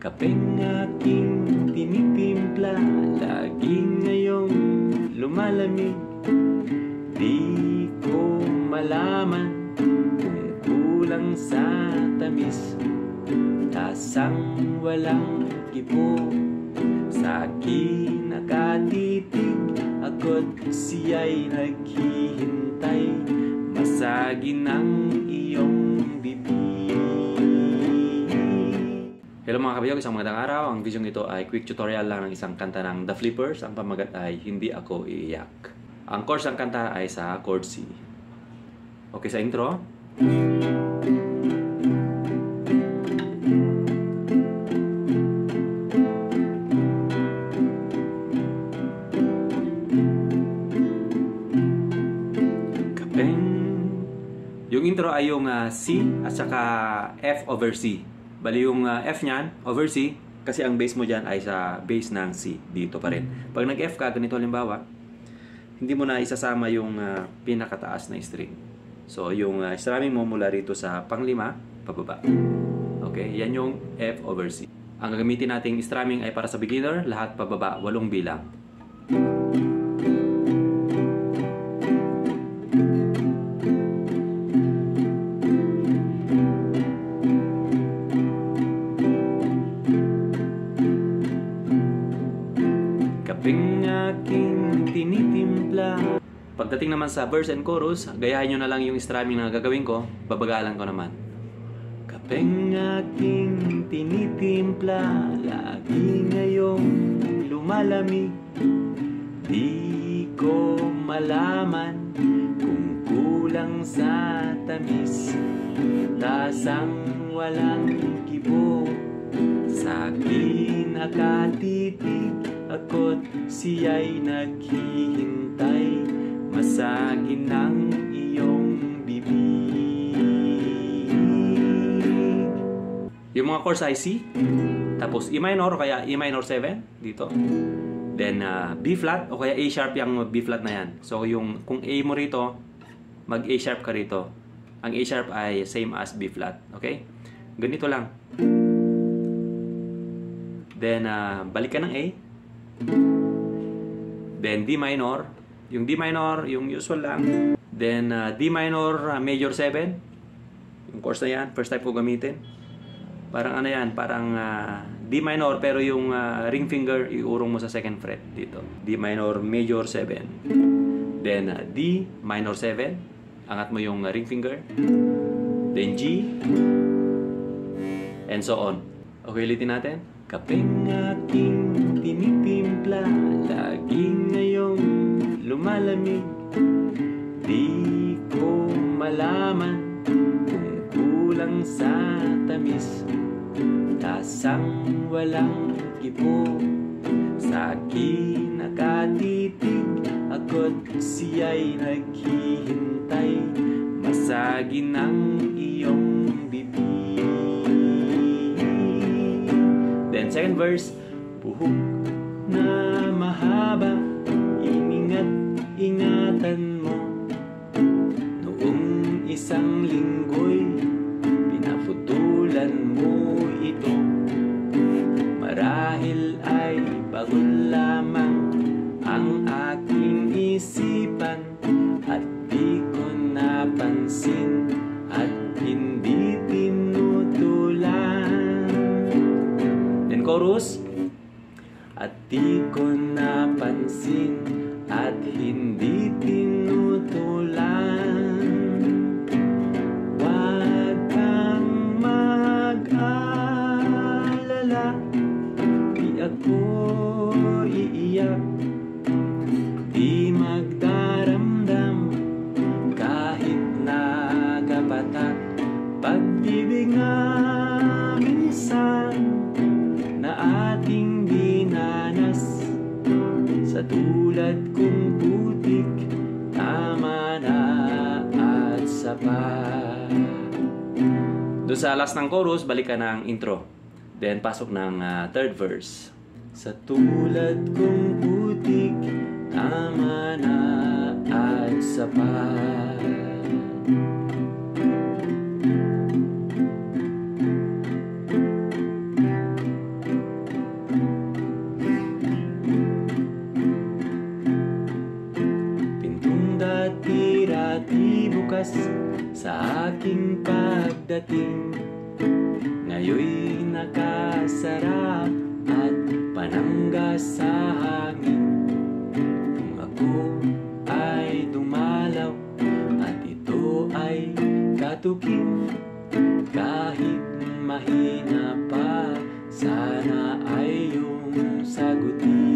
Kapeng aking tinitimpla, laging ngayong lumalamig. Di ko malaman kung kulang sa tamis. Lasang walang kibo, sa akin nakatitig. Ako't siya'y naghihintay, masagin ang iyong bibig. Hello mga kabiyog, isang magandang araw. Ang video ito ay quick tutorial lang ng isang kanta ng The Flippers. Ang pamagat ay Hindi Ako Iiyak. Ang chords ng kanta ay sa chord C. Okay, sa intro. Kapeng. Yung intro ay yung C at saka F over C. Bali yung F niyan, over C, kasi ang bass mo dyan ay sa bass ng C. Dito pa rin. Pag nag-F ka, ganito halimbawa, hindi mo na isasama yung pinakataas na string. So, yung strumming mo mula rito sa panglima, pababa. Okay? Yan yung F over C. Ang gagamitin nating strumming ay para sa beginner, lahat pababa, 8 bilang. Kapeng aking tinitimpla. Pagdating naman sa verse and chorus, gayahin nyo na lang yung strumming na gagawin ko, babagalan ko naman. Kapeng aking tinitimpla, lagi ngayong lumalamig. Di ko malaman kung kulang sa tamis. Lasang walang kibo, sa akin nakatitig. Ako't siya'y naghihintay, masagin ang iyong bibig. Yung mga chords ay C, tapos E minor o kaya E minor 7 dito. Then B flat o kaya A sharp yung B flat na yan. So yung kung A mo rito, mag A sharp ka rito. Ang A sharp ay same as B flat. Okay? Ganito lang. Then balik ka ng A. Then D minor. Yung D minor, yung usual lang. Then D minor major 7. Yung chords na yan, first time ko gamitin. Parang ano yan, parang D minor pero yung ring finger iurong mo sa second fret dito. D minor major 7. Then D minor 7. Angat mo yung ring finger. Then G. And so on. Okay, ulitin natin. Kapeng aking tinitimpla, laging ngayong lumalamig. Di ko malaman kung kulang sa tamis. Lasang walang kibo, sa akin nakatitig. Ako't siya'y naghihintay, masagin ang iyong bibig. Then second verse, buhok na mahaba, ingat-ingatan mo. Noong isang linggo'y pinaputulan mo ito. Marahil ay bagon lamang ang aking isipan, at di ko napansin at hindi tinutulan. Chorus. At di ko napansin at hindi tinutulan. Huwag kang mag-alala, di ako iiyak, di magdaramdam kahit nagapatak. Pag-ibig nga minsan na ating dinanas, sa tulad kong putik, tama na at sapat. Doon sa last ng chorus, balik ka ng intro. Then pasok ng third verse. Sa tulad kong putik, tama na at sapat. di bukas sa aking pagdating. Ngayon'y nakasara at panangga sa hangin. Kung ako ay dumalaw at ito ay katukin, kahit mahina pa, sana ay iyong sagutin.